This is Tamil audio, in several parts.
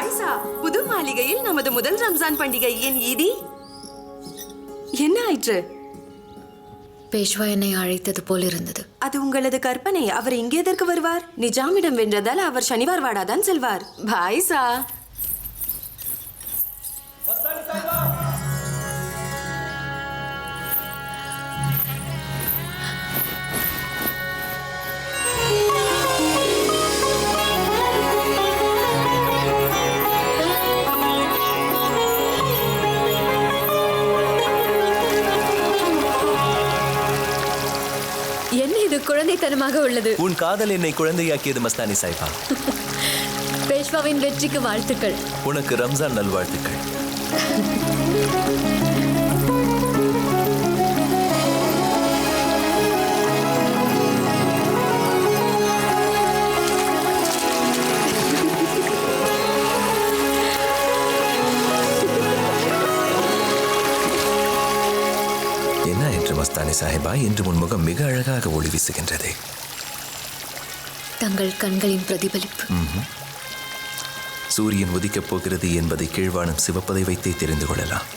பாய்சா, புது மாளிகையில் நமது முதல் ரம்ஜான் பண்டிகை என் ஈதி. என்ன ஆயிற்று? பேஷ்வா என்னை அழைத்தது போல் இருந்தது. அது உங்களது கற்பனை. அவர் இங்கே எதற்கு வருவார்? நிஜாமிடம் வென்றதால் அவர் சனிவார் வாடாதான் செல்வார். பாய்சா, என்ன இது குழந்தைத்தனமாக உள்ளது? உன் காதல் என்னை குழந்தையாக்கியது மஸ்தானி சாஹிபா. பேஷ்வாவின் வெற்றிக்கு வாழ்த்துக்கள். உனக்கு ரம்ஜான் நல்வாழ்த்துக்கள். என்ன என்று மஸ்தானி சாஹிபா, இன்று உன் முகம் மிக அழகாக ஒளி வீசுகின்றது. தங்கள் கண்களின் பிரதிபலிப்பு. சூரியன் உதிக்கப் போகிறது என்பதை கீழ்வானம் சிவப்பதை வைத்தே தெரிந்து கொள்ளலாம்.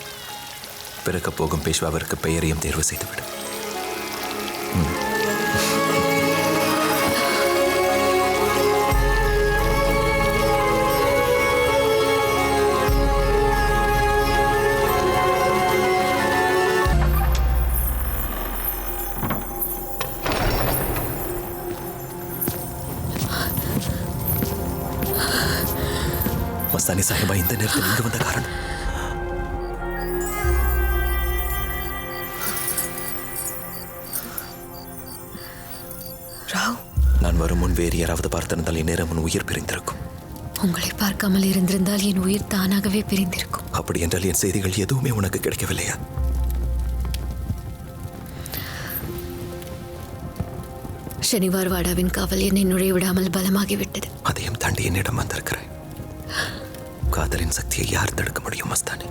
பிறக்கப் போகும் பேஷ்வாவிற்கு பெயரையும் தேர்வு செய்துவிடும். மஸ்தானி சாஹிபா இந்த நேரத்தில் இங்கு வந்த காரணம்? ராவ், நான் வரும் முன் வேறு யாராவது பார்த்திருந்தால் இந்நேரம் உன் உயிர் பிரிந்திருக்கும். உங்களை பார்க்காமல் இருந்திருந்தால் என் உயிர் தானாகவே பிரிந்திருக்கும். அப்படி என்றால் என் செய்திகள் எதுவுமே உனக்கு கிடைக்கவில்லையா? சனிவார் வாடாவின் காவல் என்னை நுழைவிடாமல் பலமாகிவிட்டது. அதையும் தாண்டி என்னிடம் வந்திருக்கிறேன். காதலின் சக்தியை யார் தடுக்க முடியும் மஸ்தானி?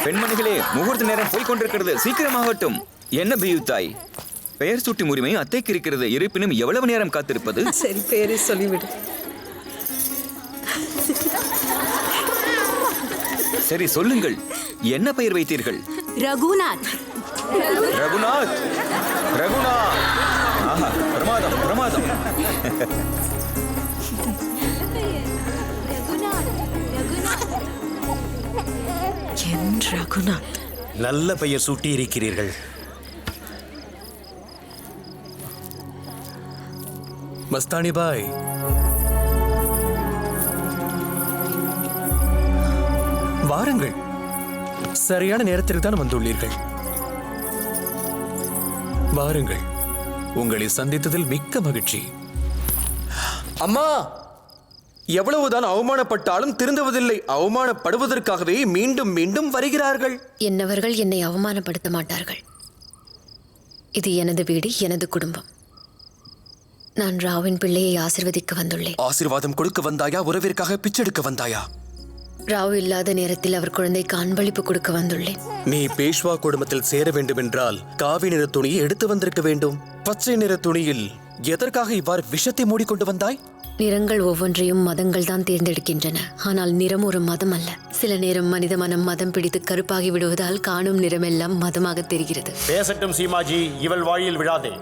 பெண்மணிகளே, முகூர்த்த நேரம் போய்கொண்டிருக்கிறது, சீக்கிரமாகட்டும். என்ன பியூத்தாய், பெயர் சூட்டும் உரிமை அத்தைக்கு இருக்கிறது. இருப்பினும் எவ்வளவு நேரம் காத்திருப்பது? சரி, பேரை சொல்லிவிடு. சரி, சொல்லுங்கள், என்ன பெயர் வைத்தீர்கள்? ரகுநாத். ரகுநாத், ரகுநாத். ஆஹா, பிரமாதம் பிரமாதம். என் ரகுநாத். நல்ல பெயர் சூட்டி இருக்கிறீர்கள். மஸ்தானி பாய், வாருங்கள். சரியான நேரத்திற்கு தான் வந்துள்ளீர்கள். வாருங்கள், உங்களை சந்தித்ததில் மிக்க மகிழ்ச்சி. அம்மா, எவ்வளவுதான் அவமானப்பட்டாலும் திருந்துவதில்லை. அவமானப்படுவதற்காகவே மீண்டும் மீண்டும் வருகிறார்கள். என்னவர்கள் என்னை அவமானப்படுத்த மாட்டார்கள். இது எனது வீடு, எனது குடும்பம். நான் ராவின் பிள்ளையை ஆசிர்வதிக்க வந்துள்ளேன். ஆசீர்வாதம் கொடுக்க வந்தாயா, உறவிற்காக பிச்செடுக்க வந்தாயா? ராவ் இல்லாத நேரத்தில் அவர் குழந்தைக்கு அன்பளிப்பு கொடுக்க வந்துள்ளேன். நீ பேஷ்வா குடும்பத்தில் சேர வேண்டுமென்றால் காவி நிற துணியை எடுத்து வந்திருக்க வேண்டும். பச்சை நிற துணியில் எதற்காக இவ்வாறு விஷத்தை மூடிக்கொண்டு வந்தாய்? நிறங்கள் ஒவ்வொன்றையும் மதங்கள் தான் தேர்ந்தெடுக்கின்றன. ஆனால் நிறம் ஒரு மதம் அல்ல. சில நேரம் மனித மனம் மதம் பிடித்து கருப்பாகி விடுவதால் காணும் நிறமெல்லாம் மதமாக தெரிகிறது. பேசட்டும் சீமாஜி, இவள் வாயில் விழாதே.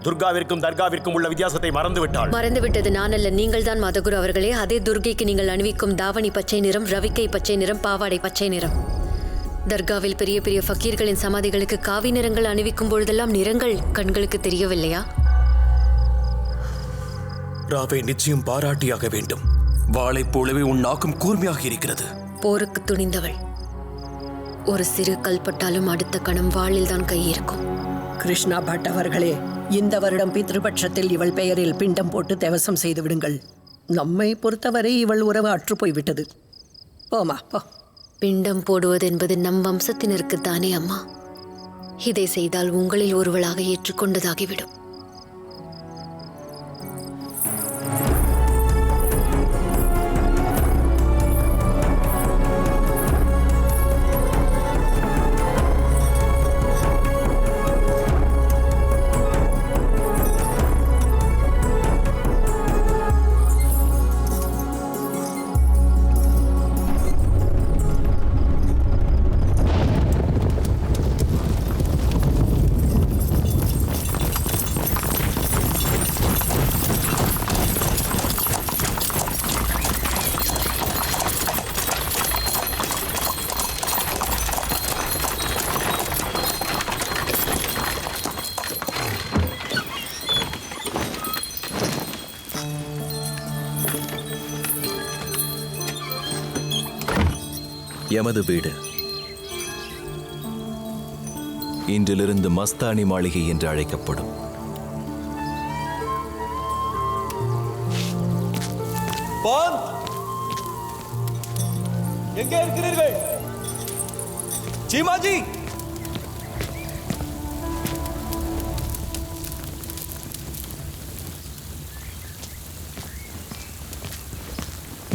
துர்காவிற்கும் தர்காவிற்கும் உள்ள வித்தியாசத்தை மறந்துவிட்டாள். மறந்துவிட்டது நான் அல்ல, நீங்கள் தான் மதகுரு அவர்களே. அதே துர்கைக்கு நீங்கள் அணிவிக்கும் தாவணி பச்சை நிறம், ரவிக்கை பச்சை நிறம், பாவாடை பச்சை நிறம். தர்காவில் பெரிய பெரிய ஃபக்கீர்களின் சமாதிகளுக்கு காவி நிறங்கள் அணிவிக்கும் பொழுதெல்லாம் நிறங்கள் கண்களுக்கு தெரியவில்லையா? ராவை நிச்சயம் பாராட்டியாக வேண்டும். வாளை போலவே உன் நாக்கும் கூர்மையாக இருக்கிறது. போருக்கு துணிந்தவள். ஒரு சிறு கல்பட்டாலும் அடுத்த கணம் வாளில் தான் கை இருக்கும். கிருஷ்ணா பட் அவர்களே, இந்த வருடம் பித்ருபட்சத்தில் இவள் பெயரில் பிண்டம் போட்டு தேவசம் செய்து விடுங்கள். நம்மை பொறுத்தவரை இவள் உறவு அற்று போய்விட்டது. போமா போ. பிண்டம் போடுவது என்பது நம் வம்சத்தினருக்குத்தானே அம்மா. இதை செய்தால் உங்களில் ஒருவளாக ஏற்றுக்கொண்டதாகிவிடும். எமது வீடு இன்றிலிருந்து மஸ்தானி மாளிகை என்று அழைக்கப்படும். எங்கே இருக்கிறீர்கள்? சீமாஜி,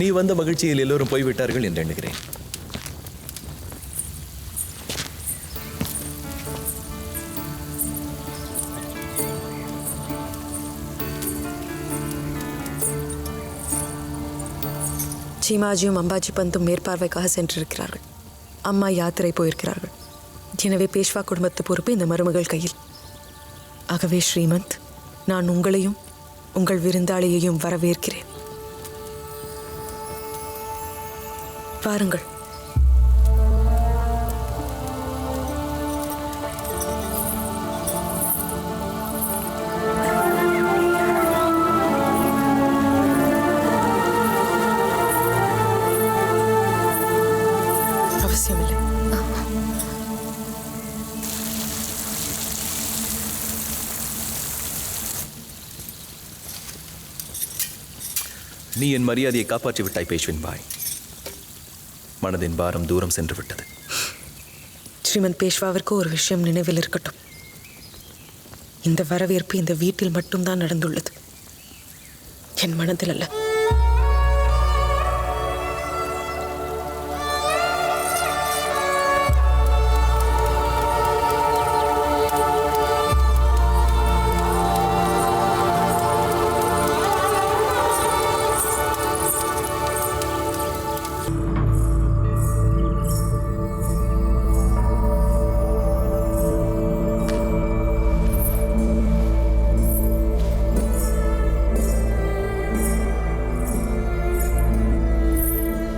நீ வந்த மகிழ்ச்சியில் எல்லோரும் போய்விட்டார்கள் என்று எண்ணுகிறேன். சீமாஜியும் அம்பாஜி பந்தும் மேற்பார்வைக்காக சென்றிருக்கிறார்கள். அம்மா யாத்திரை போயிருக்கிறார்கள். எனவே பேஷ்வா குடும்பத்து பொறுப்பு இந்த மருமகள் கையில். ஆகவே ஸ்ரீமந்த், நான் உங்களையும் உங்கள் விருந்தாளியையும் வரவேற்கிறேன். வாருங்கள். அவசியமில்லை. நீ என் மரியாதையை காப்பாற்றி விட்டாய் பேஷ்வின் பாய். மனதின் பாரம் தூரம் சென்று விட்டது. ஸ்ரீமந்த், பேஷ்வாவிற்கு ஒரு விஷயம் நினைவில் இருக்கட்டும். இந்த வரவேற்பு இந்த வீட்டில் மட்டும்தான் நடந்துள்ளது, என் மனதில் அல்ல.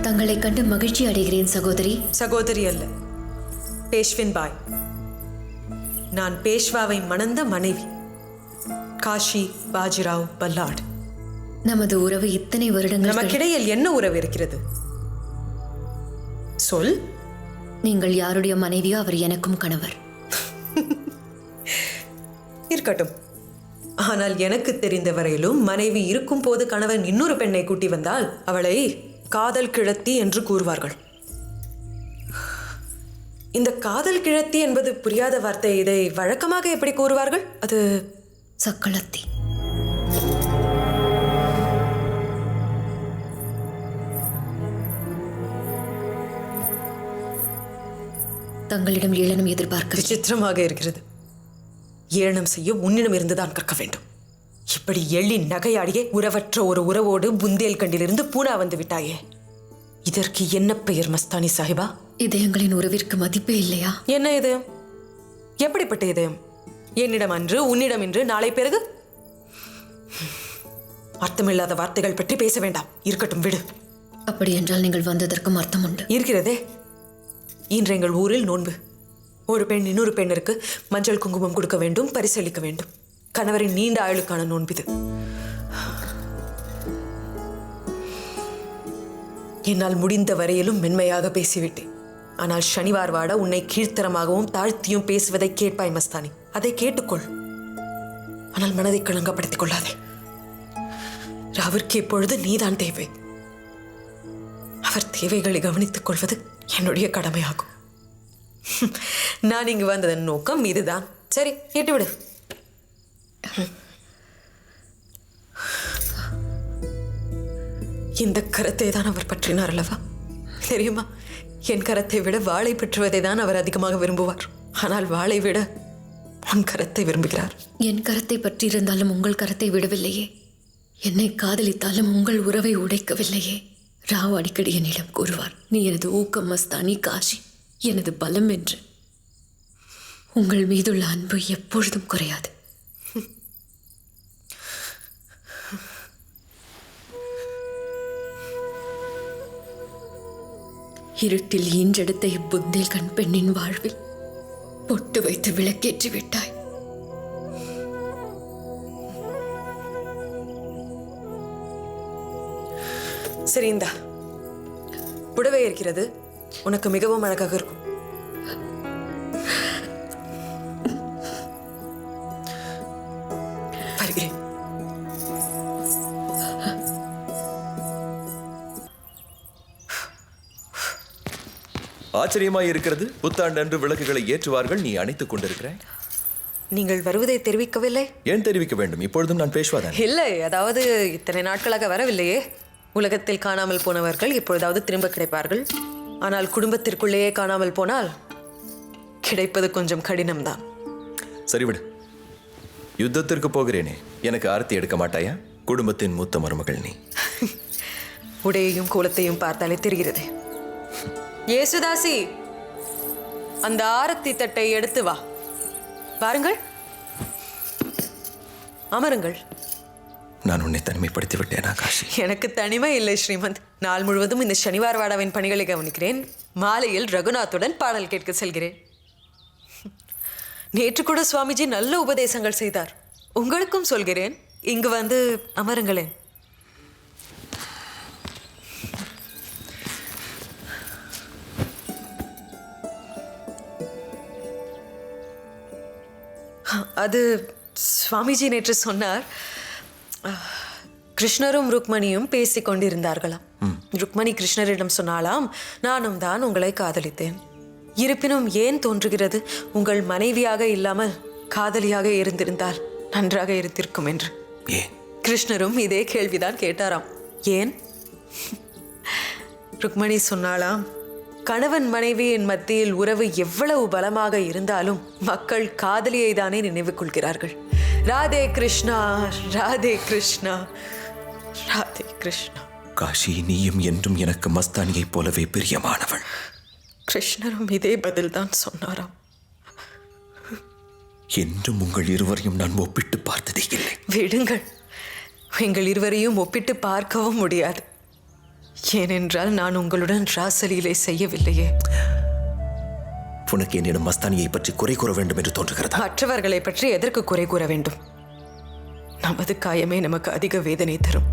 தங்களை கண்டு மகிழ்ச்சி அடைகிறேன் சகோதரி. சகோதரி அல்ல, பேஷ்வின் பாய். நான் பேஷ்வாவை மணந்த மனைவி, காஷி பாஜிராவ் பல்லாட். நமது உறவு இத்தனை வருடங்கள் நமக்கிடையில் என்ன உறவு இருக்கிறது? சொல். நீங்கள் யாருடைய மனைவியோ அவர் எனக்கும் கணவர். இருக்கட்டும். ஆனால் எனக்கு தெரிந்த வரையிலும் மனைவி இருக்கும் போது கணவன் இன்னொரு பெண்ணை கூட்டி வந்தால் அவளை காதல் கிழத்தி என்று கூறுவார்கள். இந்த காதல் கிழத்தி என்பது புரியாத வார்த்தை. இதை வழக்கமாக எப்படி கூறுவார்கள்? அது சக்களத்தி. தங்களிடம் ஏளனம் எதிர்பார்க்க விசித்திரமாக இருக்கிறது. ஏளனம் செய்ய உன்னிடம் இருந்துதான் கற்க வேண்டும். இப்படி எள்ளி நகையாடியே உறவற்ற ஒரு உறவோடு புந்தேல்கண்டிலிருந்து பூனா வந்து விட்டாயே, இதற்கு என்ன பெயர் மஸ்தானி சாஹிபா? இதயங்களின் உறவிற்கு மதிப்பே இல்லையா? என்ன இதயம்? எப்படிப்பட்ட இதயம்? என்னிடம் அன்று, உன்னிடம் இன்று, நாளை பிறகு? அர்த்தமில்லாத வார்த்தைகள் பற்றி பேச வேண்டாம். இருக்கட்டும், விடு. அப்படி என்றால் நீங்கள் வந்ததற்கும் அர்த்தம் உண்டு. இருக்கிறதே. இன்று எங்கள் ஊரில் நோன்பு. ஒரு பெண் இன்னொரு பெண்ணிற்கு மஞ்சள் குங்குமம் கொடுக்க வேண்டும், பரிசளிக்க வேண்டும். கணவரின் நீண்ட ஆயுளுக்கான நோன்பிது. என்னால் முடிந்த வரையிலும் மென்மையாக பேசிவிட்டேன். ஆனால் சனிவார் வாட உன்னை கீழ்த்தரமாகவும் தாழ்த்தியும் பேசுவதை கேட்பாய் மஸ்தானி. அதை கேட்டுக்கொள். ஆனால் மனதை களங்கப்படுத்திக் கொள்ளாதே. ராவிற்கு இப்பொழுது நீதான் தேவை. அவர் தேவைகளை கவனித்துக் கொள்வது என்னுடைய கடமையாகும். நான் இங்கு வந்ததன் நோக்கம் இதுதான். சரி, கேட்டுவிடு. இந்த கரத்தை தான் அவர் பற்றினார் அல்லவா? தெரியுமா, என் கரத்தை விட வாளை பற்றுவதை தான் அவர் அதிகமாக விரும்புவார். ஆனால் வாளை விட உன் கரத்தை விரும்புகிறார். என் கரத்தை பற்றி இருந்தாலும் உங்கள் கரத்தை விடவில்லையே. என்னை காதலித்தாலும் உங்கள் உறவை உடைக்கவில்லையே. ராவ் அடிக்கடி என்னிடம் கூறுவார், நீ எனது ஊக்கம் மஸ்தானி, காஷி எனது பலம் என்று. உங்கள் மீதுள்ள அன்பு எப்பொழுதும் குறையாது. இருட்டில் ஈன்றெடுத்த இப்புந்தேல்கண் பெண்ணின் வாழ்வில் பொட்டு வைத்து விளக்கேற்றி விட்டாய். சரி, இந்தா புடவை இருக்கிறது. உனக்கு மிகவும் அழகாக இருக்கும். வருகிறேன். ஆச்சரியமாய் இருக்கிறது. புத்தாண்டு அன்று விளக்குகளை ஏற்றுவார்கள், நீ அணைத்துக் கொண்டிருக்கிறாய். நீங்கள் வருவதை தெரிவிக்கவில்லை? ஏன் தெரிவிக்க வேண்டும்? இப்பொழுதும் நான் பேசுவாதான். இல்லை, அதாவது இத்தனை நாட்களாக வரவில்லையே. உலகத்தில் காணாமல் போனவர்கள் இப்பொழுதாவது திரும்ப கிடைப்பார்கள். ஆனால் குடும்பத்திற்குள்ளேயே காணாமல் போனால் கிடைப்பது கொஞ்சம் கடினம்தான். சரிவிடு. யுத்தத்திற்கு போகிறேனே, எனக்கு ஆரத்தி எடுக்க மாட்டாயா? குடும்பத்தின் மூத்த மருமகள் நீ. உடையையும் கோலத்தையும் பார்த்தாலே தெரிகிறது. ஏசுதாசி, அந்த ஆரத்தி தட்டை எடுத்து வா. பாருங்கள், அமருங்கள். நான் உன்னை தனிமைப்படுத்தி விட்டேனா காஷி? எனக்கு தனிமை இல்லை ஸ்ரீமந்த். நாள் முழுவதும் இந்த சனிவார் வாடாவின் பணிகளை கவனிக்கிறேன். மாலையில் ரகுநாத்துடன் பாடல் கேட்க செல்கிறேன். நேற்று கூட சுவாமிஜி நல்ல உபதேசங்கள் செய்தார். உங்களுக்கும் சொல்கிறேன், இங்கு வந்து அமருங்களேன். அது சுவாமிஜி நேற்று சொன்னார், கிருஷ்ணரும் ருக்மணியும் பேசிக் கொண்டிருந்தார்களாம். ருக்மணி கிருஷ்ணரிடம் சொன்னாலாம், நானும் தான் உங்களை காதலித்தேன். இருப்பினும் ஏன் தோன்றுகிறது, உங்கள் மனைவியாக இல்லாமல் காதலியாக இருந்திருந்தால் நன்றாக இருந்திருக்கும் என்று. கிருஷ்ணரும் இதே கேள்விதான் கேட்டாராம். ஏன்? ருக்மணி சொன்னாலாம், கணவன் மனைவியின் மத்தியில் உறவு எவ்வளவு பலமாக இருந்தாலும் மக்கள் காதலியை தானே நினைவு கொள்கிறார்கள். ராதே கிருஷ்ணா, ராதே கிருஷ்ணா, ராதே கிருஷ்ணா. காஷி, நீயும் என்றும் எனக்கு மஸ்தானியைப் போலவே பிரியமானவள். கிருஷ்ணரும் இதே பதில் தான் சொன்னாராம். என்றும் உங்கள் இருவரையும் நான் ஒப்பிட்டு பார்த்ததே இல்லை. விடுங்கள், எங்கள் இருவரையும் ஒப்பிட்டு பார்க்கவும் முடியாது. ஏனென்றால் நான் உங்களுடன் ராசலீலை செய்யவில்லையே. உனக்கு என்னிடம் மஸ்தானியை பற்றி குறை கூற வேண்டும் என்று தோன்றுகிறது. மற்றவர்களை பற்றி எதற்கு குறை கூற வேண்டும்? நமது காயமே நமக்கு அதிக வேதனை தரும்.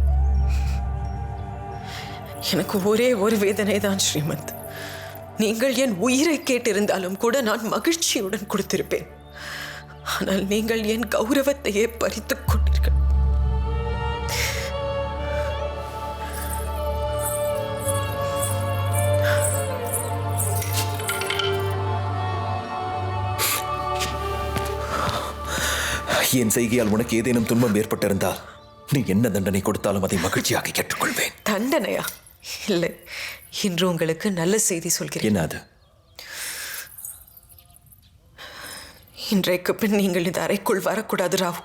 எனக்கு ஒரே ஒரு வேதனை தான் ஸ்ரீமந்த். நீங்கள் என் உயிரை கேட்டிருந்தாலும் கூட நான் மகிழ்ச்சியுடன் கொடுத்திருப்பேன். ஆனால் நீங்கள் என் கௌரவத்தையே பறித்துக் கொண்டீர்கள். என் செய்கையால் உனக்கு ஏதேனும் துன்பம் ஏற்பட்டிருந்தால் நீ என்ன தண்டனை கொடுத்தாலும் அதை மகிழ்ச்சியாக கேட்டுக்கொள்வேன். தண்டனையா? இல்லை, இன்று உங்களுக்கு நல்ல செய்தி சொல்கிறேன். என்ன அது? இன்றைக்கு பின் நீங்கள் இந்த அறைக்குள் வரக்கூடாது ராவ்.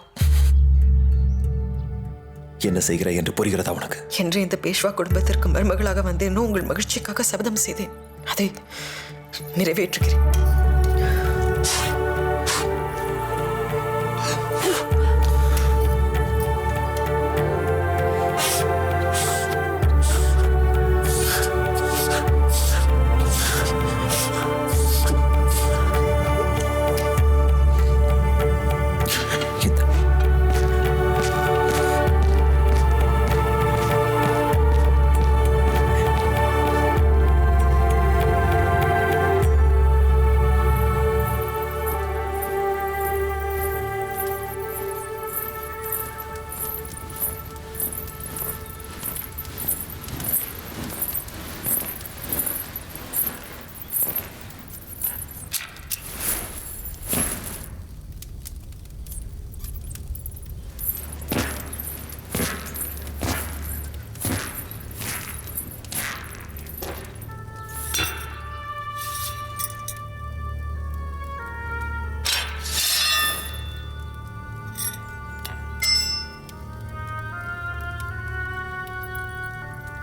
என்ன செய்கிறாய் என்று புரிகிறதா உனக்கு? என்று இந்த பேஷ்வா குடும்பத்திற்கு மருமகளாக வந்தேனோ உங்கள் மகிழ்ச்சிக்காக சபதம் செய்தேன். அதை நிறைவேற்றுகிறேன்.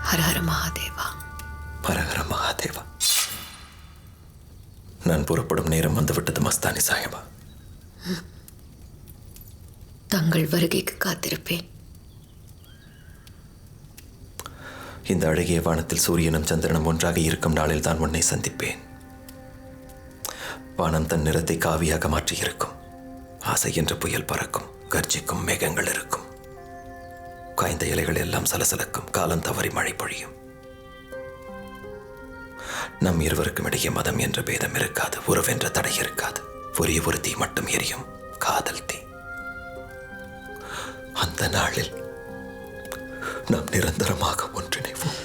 ஹரஹர மகாதேவா. ஹரஹர மகாதேவா. நான் புறப்படும் நேரம் வந்துவிட்டது மஸ்தானி சாஹிபா. தங்கள் வருகைக்கு காத்திருப்பேன். இந்த அழகிய வானத்தில் சூரியனும் சந்திரனும் ஒன்றாக இருக்கும் நாளில் தான் உன்னை சந்திப்பேன். வானம் தன் நிறத்தை காவியாக மாற்றியிருக்கும். ஆசை என்ற புயல் பறக்கும். கர்ஜிக்கும் மேகங்கள் இருக்கும். காய்ந்த இலைகள் எல்லாம் சலசலக்கும். காலம் தவறி மழை பொழியும். நம் இருவருக்கும் இடையே மதம் என்ற பேதம் இருக்காது. உறவென்ற தடை இருக்காது. ஒரே ஒரு தீ மட்டும் எரியும். காதல் தீ. அந்த நாளில் நாம் நிரந்தரமாக ஒன்றிணைவோம்.